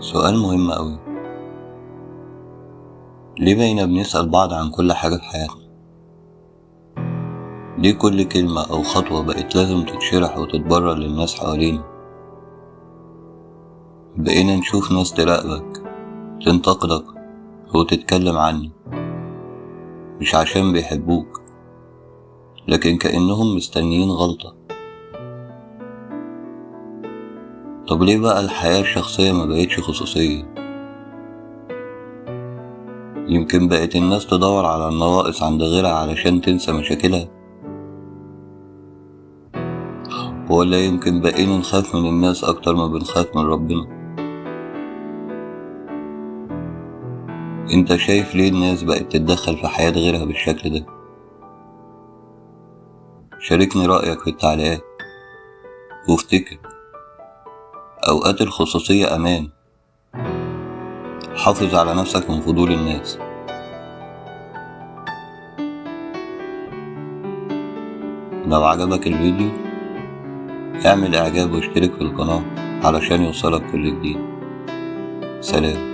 سؤال مهم أوي. ليه بقينا بنسأل بعض عن كل حاجة في حياتنا؟ ليه كل كلمة أو خطوة بقت لازم تتشرح وتتبرر للناس حوالينا؟ بقينا نشوف ناس تراقبك، تنتقدك وتتكلم عنك، مش عشان بيحبوك لكن كأنهم مستنيين غلطة. طب ليه بقى الحياة الشخصية ما بقتش خصوصية؟ يمكن بقت الناس تدور على النواقص عند غيرها علشان تنسى مشاكلها، ولا يمكن بقينا نخاف من الناس أكتر ما بنخاف من ربنا؟ انت شايف ليه الناس بقت تتدخل في حياة غيرها بالشكل ده؟ شاركني رأيك في التعليقات، وافتكر أوقات الخصوصية أمان. حافظ على نفسك من فضول الناس. لو عجبك الفيديو اعمل اعجاب واشترك في القناة علشان يوصلك كل جديد. سلام.